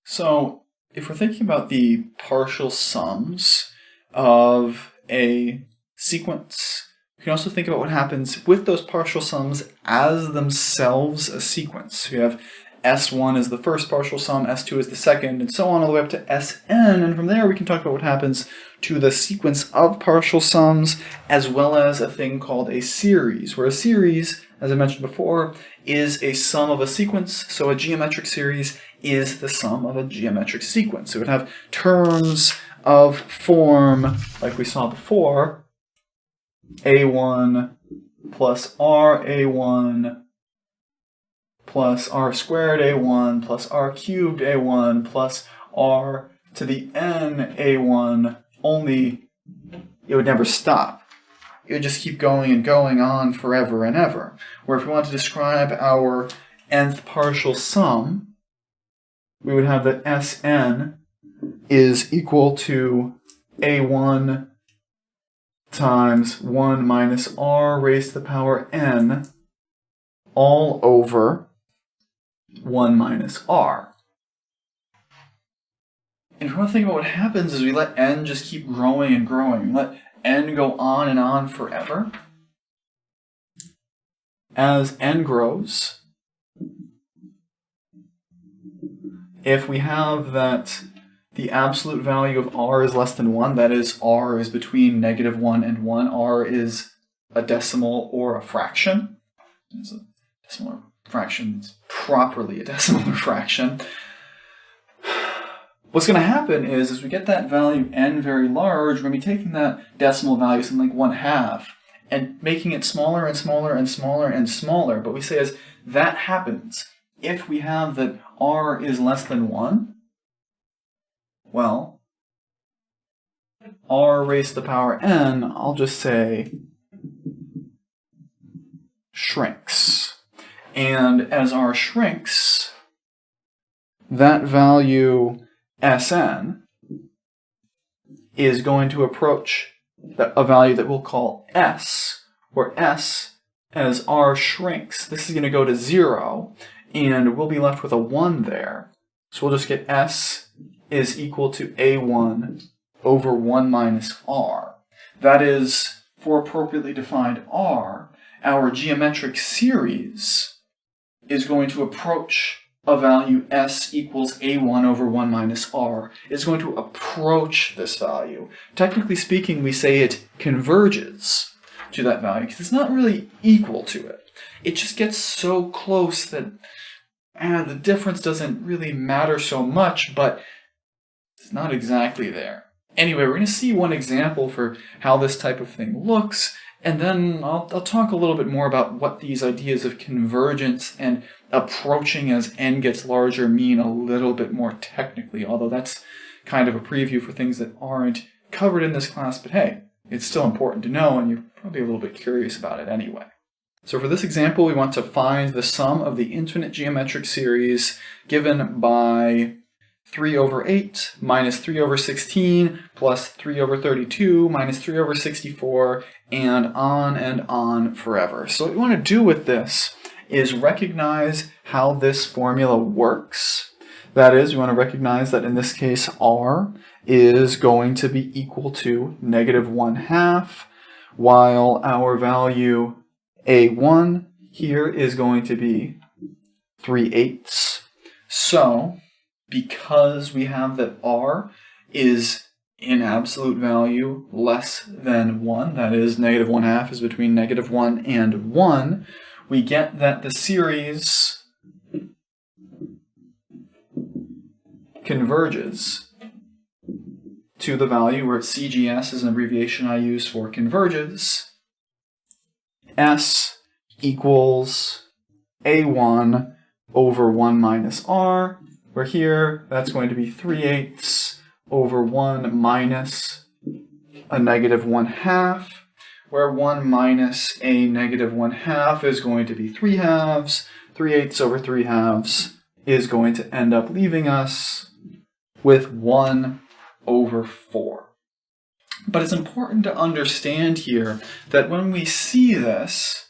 So if we're thinking about the partial sums of a sequence, we can also think about what happens with those partial sums as themselves a sequence. We have S1 is the first partial sum, S2 is the second, and so on all the way up to Sn, and from there we can talk about what happens to the sequence of partial sums, as well as a thing called a series, where a series, as I mentioned before, is a sum of a sequence, so a geometric series is the sum of a geometric sequence. So it would have terms of form, like we saw before, a1 plus ra1 plus r squared a1 plus r cubed a1 plus r to the n a1, only it would never stop. It would just keep going and going on forever and ever. Where if we want to describe our nth partial sum, we would have that Sn is equal to a1 times 1 minus r raised to the power n all over 1 minus r. And if we want to think about what happens is we let n just keep growing and growing. Let n go on and on forever. As n grows, if we have that the absolute value of r is less than 1, that is, r is between -1 and 1, r is a decimal or a fraction. It's a decimal or fraction, it's properly a decimal or fraction. What's going to happen is, as we get that value n very large, we're going to be taking that decimal value, something like 1/2, and making it smaller and smaller and smaller and smaller. But we say as that happens, if we have that r is less than 1, well, r raised to the power n, I'll just say, shrinks. And as r shrinks, that value Sn is going to approach a value that we'll call S, where S, as r shrinks, this is going to go to 0, and we'll be left with a 1 there. So we'll just get S is equal to a1 over 1 minus r. That is, for appropriately defined r, our geometric series is going to approach a value S equals a1 over 1 minus r. It's going to approach this value. Technically speaking, we say it converges to that value because it's not really equal to it. It just gets so close that the difference doesn't really matter so much, but it's not exactly there. Anyway, we're going to see one example for how this type of thing looks, and then I'll talk a little bit more about what these ideas of convergence and approaching as n gets larger mean a little bit more technically, although that's kind of a preview for things that aren't covered in this class, but hey, it's still important to know, and you're probably a little bit curious about it anyway. So for this example, we want to find the sum of the infinite geometric series given by 3 over 8 minus 3 over 16 plus 3 over 32 minus 3 over 64 and on forever. So what we want to do with this is recognize how this formula works. That is, we want to recognize that in this case r is going to be equal to -1/2, while our value a1 here is going to be 3/8. So because we have that r is in absolute value less than 1, that is, -1/2 is between -1 and 1, we get that the series converges to the value where CGS is an abbreviation I use for converges. S equals a1 over 1 minus r, where here that's going to be 3/8 over 1 minus a -1/2, where 1 minus a -1/2 is going to be 3/2. 3/8 over 3/2 is going to end up leaving us with 1 over 4. But it's important to understand here that when we see this,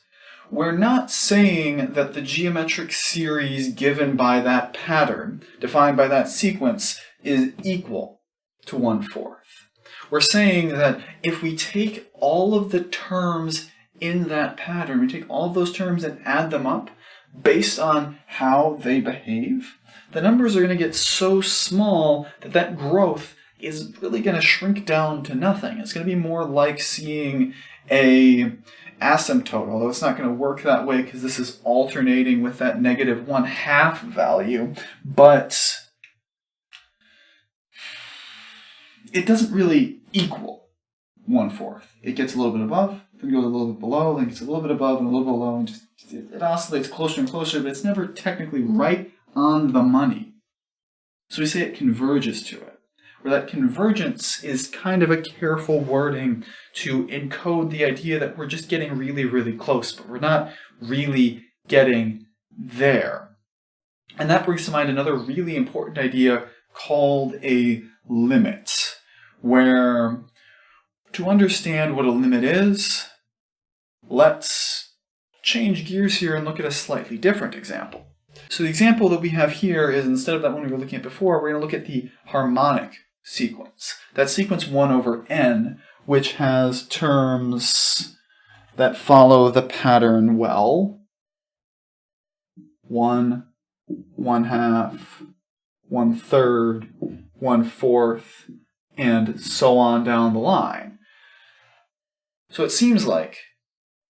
we're not saying that the geometric series given by that pattern, defined by that sequence, is equal to 1/4. We're saying that if we take all of the terms in that pattern, we take all of those terms and add them up based on how they behave, the numbers are going to get so small that that growth is really going to shrink down to nothing. It's going to be more like seeing a asymptote, although it's not going to work that way because this is alternating with that -1/2 value, but it doesn't really equal 1/4. It gets a little bit above, then goes a little bit below, then gets a little bit above and a little bit below, and just it oscillates closer and closer, but it's never technically right on the money. So we say it converges to it, where that convergence is kind of a careful wording to encode the idea that we're just getting really, really close, but we're not really getting there. And that brings to mind another really important idea called a limit, where to understand what a limit is, let's change gears here and look at a slightly different example. So the example that we have here is, instead of that one we were looking at before, we're going to look at the harmonic sequence. That sequence 1/n, which has terms that follow the pattern well. 1, 1/2, 1/3, 1/4, and so on down the line. So it seems like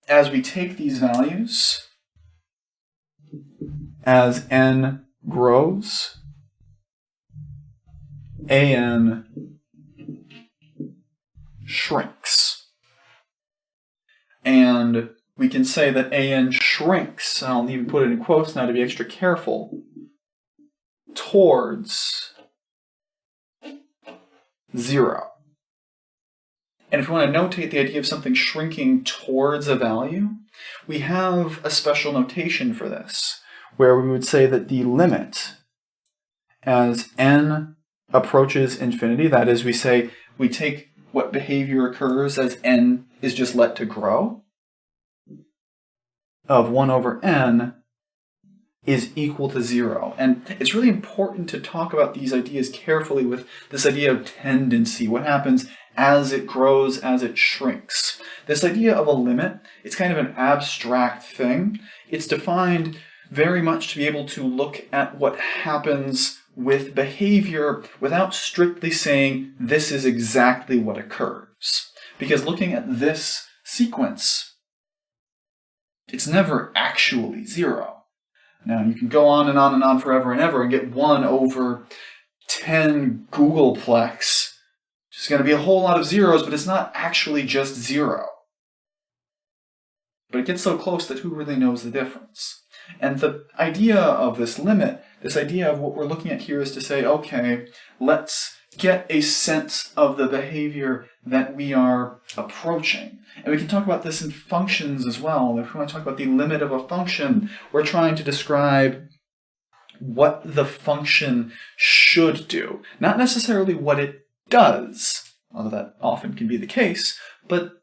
as we take these values, as n grows, an shrinks. And we can say that an shrinks, and I'll even put it in quotes now to be extra careful, towards 0. And if we want to notate the idea of something shrinking towards a value, we have a special notation for this, where we would say that the limit as n approaches infinity, that is, we say we take what behavior occurs as n is just let to grow, of 1/n is equal to 0. And it's really important to talk about these ideas carefully with this idea of tendency, what happens as it grows, as it shrinks. This idea of a limit, it's kind of an abstract thing. It's defined very much to be able to look at what happens with behavior without strictly saying this is exactly what occurs. Because looking at this sequence, it's never actually 0. Now, you can go on and on and on forever and ever and get 1/10 Googleplex. It's going to be a whole lot of zeros, but it's not actually just 0. But it gets so close that who really knows the difference? And the idea of this limit, this idea of what we're looking at here, is to say, okay, let's get a sense of the behavior that we are approaching. And we can talk about this in functions as well. If we want to talk about the limit of a function, we're trying to describe what the function should do. Not necessarily what it does, although that often can be the case, but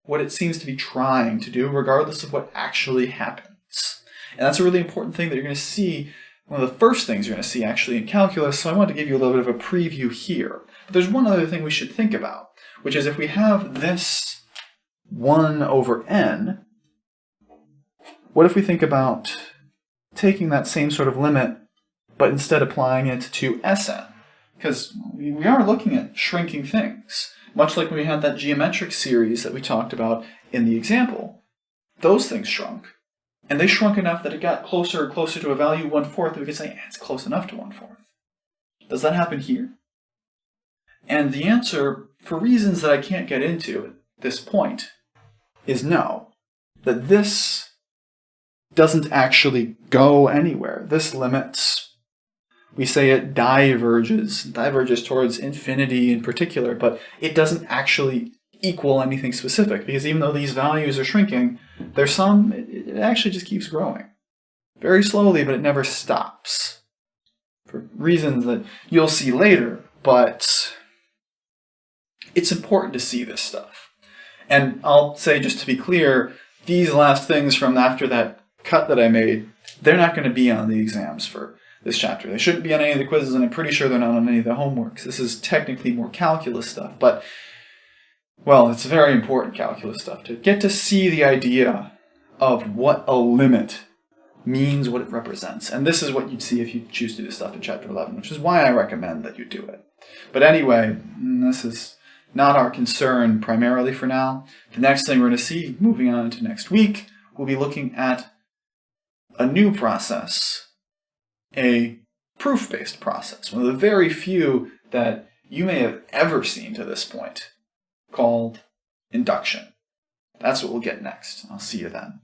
what it seems to be trying to do, regardless of what actually happens. And that's a really important thing that you're going to see, one of the first things you're going to see actually in calculus, so I want to give you a little bit of a preview here. But there's one other thing we should think about, which is if we have this 1/n, what if we think about taking that same sort of limit, but instead applying it to Sn? Because we are looking at shrinking things. Much like when we had that geometric series that we talked about in the example, those things shrunk. And they shrunk enough that it got closer and closer to a value 1/4 that we could say, it's close enough to 1/4. Does that happen here? And the answer, for reasons that I can't get into at this point, is no. That this doesn't actually go anywhere. This limits, we say it diverges towards infinity in particular, but it doesn't actually equal anything specific, because even though these values are shrinking, their sum, it actually just keeps growing. Very slowly, but it never stops. For reasons that you'll see later, but it's important to see this stuff. And I'll say, just to be clear, these last things from after that cut that I made, they're not going to be on the exams for this chapter. They shouldn't be on any of the quizzes, and I'm pretty sure they're not on any of the homeworks. This is technically more calculus stuff, but, well, it's very important calculus stuff to get to see the idea of what a limit means, what it represents. And this is what you'd see if you choose to do this stuff in Chapter 11, which is why I recommend that you do it. But anyway, this is not our concern primarily for now. The next thing we're going to see, moving on to next week, we'll be looking at a new process, a proof-based process, one of the very few that you may have ever seen to this point, called induction. That's what we'll get next. I'll see you then.